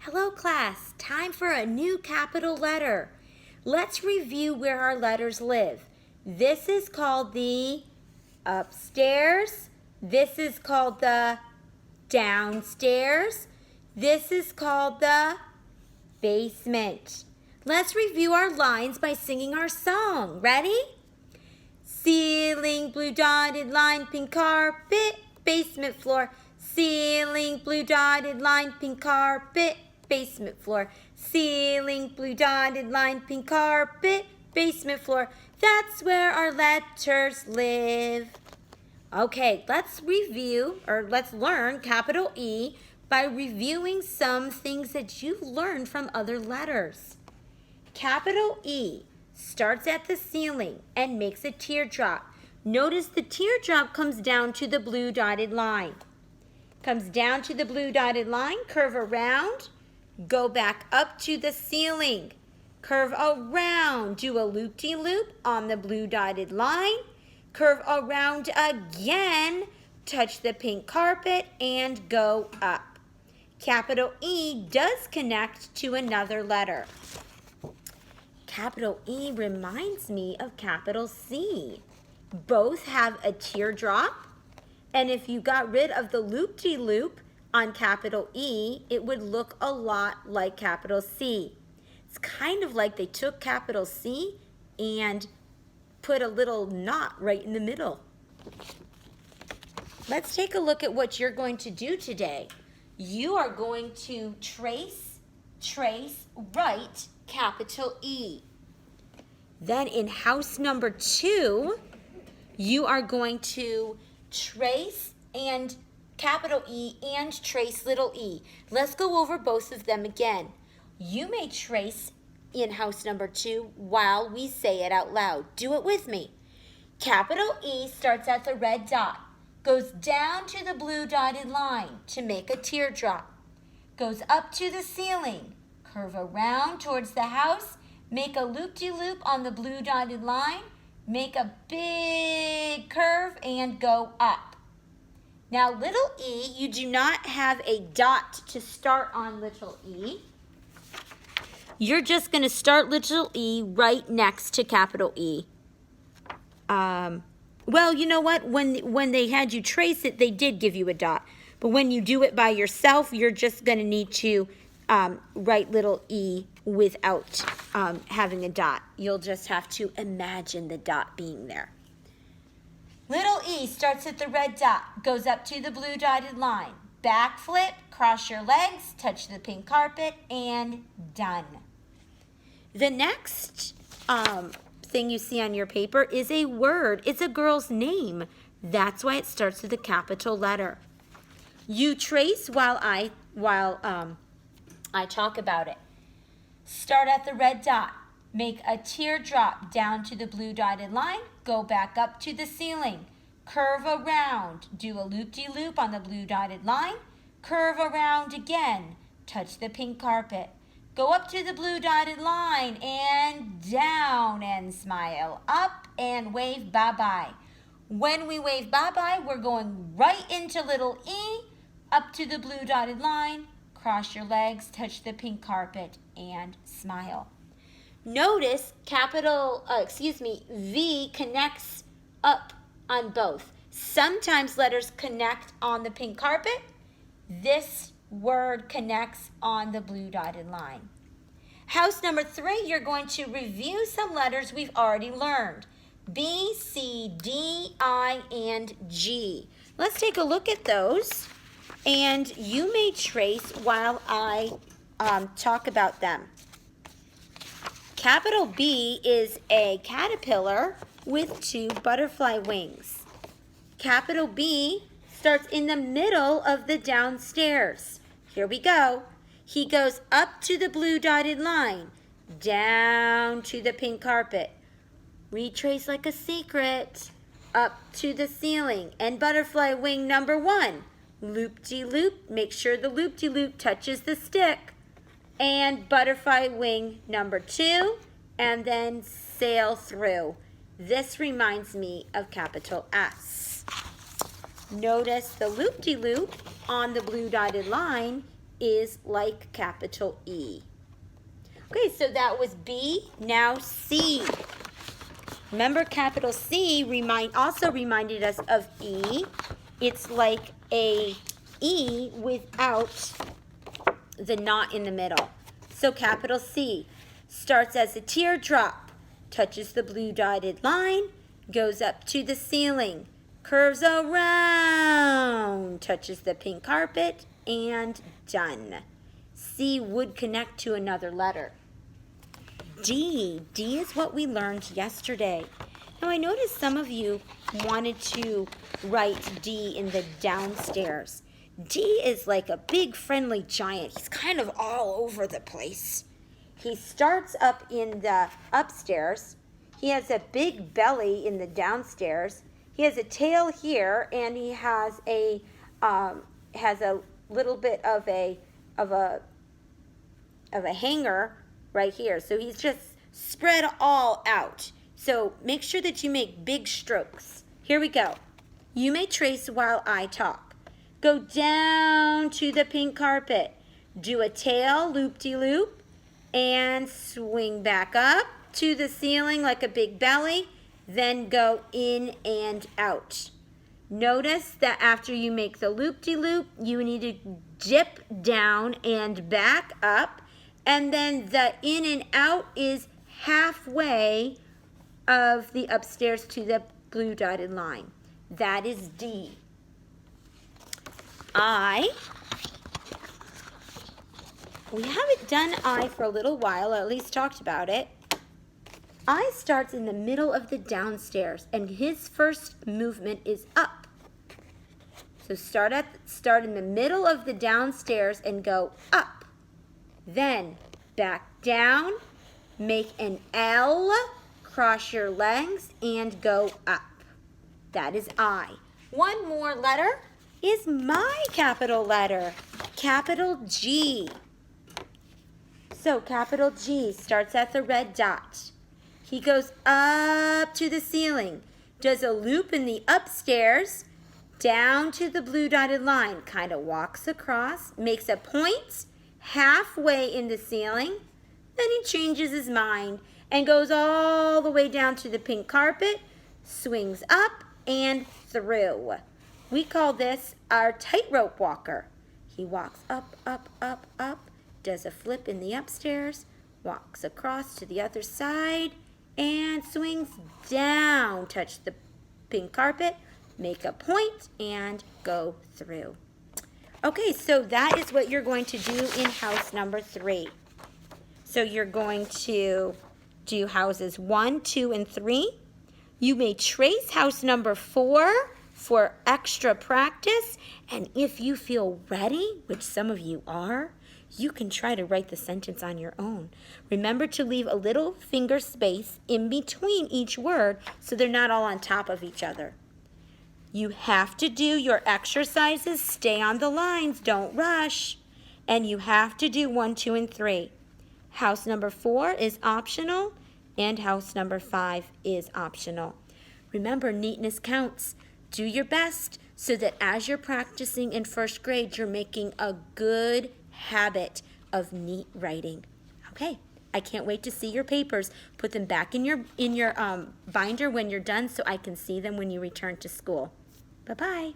Hello class, time for a new capital letter. Let's review where our letters live. This is called the upstairs. This is called the downstairs. This is called the basement. Let's review our lines by singing our song. Ready? Ceiling, blue dotted line, pink carpet, basement floor. Ceiling, blue dotted line, pink carpet, basement floor. Ceiling, blue dotted line, pink carpet, basement floor. That's where our letters live. Okay, let's learn capital E by reviewing some things that you've learned from other letters. Capital E starts at the ceiling and makes a teardrop. Notice the teardrop comes down to the blue dotted line. Comes down to the blue dotted line, curve around, go back up to the ceiling. Curve around, do a loop-de-loop on the blue dotted line. Curve around again, touch the pink carpet, and go up. Capital E does connect to another letter. Capital E reminds me of capital C. Both have a teardrop, and if you got rid of the loop-de-loop on capital E, it would look a lot like capital C. It's kind of like they took capital C and put a little knot right in the middle. Let's take a look at what you're going to do today. You are going to trace, write capital E. Then in house number 2, you are going to trace and capital E and trace little e. Let's go over both of them again. You may trace in house number 2 while we say it out loud. Do it with me. Capital E starts at the red dot, goes down to the blue dotted line to make a teardrop, goes up to the ceiling, curve around towards the house, make a loop-de-loop on the blue dotted line, make a big curve, and go up. Now, little e, you do not have a dot to start on little e. You're just going to start little e right next to capital E. Well, you know what? When they had you trace it, they did give you a dot. But when you do it by yourself, you're just going to need to write little e without having a dot. You'll just have to imagine the dot being there. Little e starts at the red dot, goes up to the blue dotted line. Back flip, cross your legs, touch the pink carpet, and done. The next thing you see on your paper is a word. It's a girl's name. That's why it starts with a capital letter. You trace while I talk about it. Start at the red dot. Make a teardrop down to the blue dotted line. Go back up to the ceiling. Curve around. Do a loop-de-loop on the blue dotted line. Curve around again. Touch the pink carpet. Go up to the blue dotted line and down and smile. Up and wave bye-bye. When we wave bye-bye, we're going right into little e, up to the blue dotted line. Cross your legs, touch the pink carpet, and smile. Notice V connects up on both. Sometimes letters connect on the pink carpet. This word connects on the blue dotted line. House number 3, you're going to review some letters we've already learned. B, C, D, I, and G. Let's take a look at those. And you may trace while I talk about them. Capital B is a caterpillar with 2 butterfly wings. Capital B starts in the middle of the downstairs. Here we go. He goes up to the blue dotted line, down to the pink carpet. Retrace like a secret, up to the ceiling. And butterfly wing number 1. Loop-de-loop, make sure the loop-de-loop touches the stick. And butterfly wing number 2, and then sail through. This reminds me of capital S. Notice the loop-de-loop on the blue dotted line is like capital E. Okay, so that was B. Now C. Remember, capital C also reminded us of E. It's like a E without the knot in the middle. So capital C starts as a teardrop, touches the blue dotted line, goes up to the ceiling, curves around, touches the pink carpet, and done. C would connect to another letter. D. D is what we learned yesterday. Now I noticed some of you wanted to write D in the downstairs. D is like a big friendly giant. He's kind of all over the place. He starts up in the upstairs. He has a big belly in the downstairs. He has a tail here, and he has a little bit of a hanger right here. So he's just spread all out. So make sure that you make big strokes. Here we go. You may trace while I talk. Go down to the pink carpet. Do a tail loop-de-loop and swing back up to the ceiling like a big belly. Then go in and out. Notice that after you make the loop-de-loop, you need to dip down and back up. And then the in and out is halfway of the upstairs to the blue dotted line. That is D. I. We haven't done I for a little while, or at least talked about it. I starts in the middle of the downstairs, and his first movement is up. So start in the middle of the downstairs and go up. Then back down, make an L, cross your legs, and go up. That is I. One more letter is my capital letter, capital G. So capital G starts at the red dot. He goes up to the ceiling, does a loop in the upstairs, down to the blue dotted line, kind of walks across, makes a point halfway in the ceiling, then he changes his mind and goes all the way down to the pink carpet, swings up and through. We call this our tightrope walker. He walks up, up, up, up, does a flip in the upstairs, walks across to the other side, and swings down, touch the pink carpet, make a point, and go through. Okay, so that is what you're going to do in house number 3. So you're going to do houses 1, 2, and 3. You may trace house number 4 for extra practice, and if you feel ready, which some of you are, you can try to write the sentence on your own. Remember to leave a little finger space in between each word so they're not all on top of each other. You have to do your exercises, stay on the lines, don't rush, and you have to do 1, 2, and 3. House number 4 is optional, and house number 5 is optional. Remember, neatness counts. Do your best so that as you're practicing in first grade, you're making a good habit of neat writing. Okay, I can't wait to see your papers. Put them back in your binder when you're done so I can see them when you return to school. Bye-bye.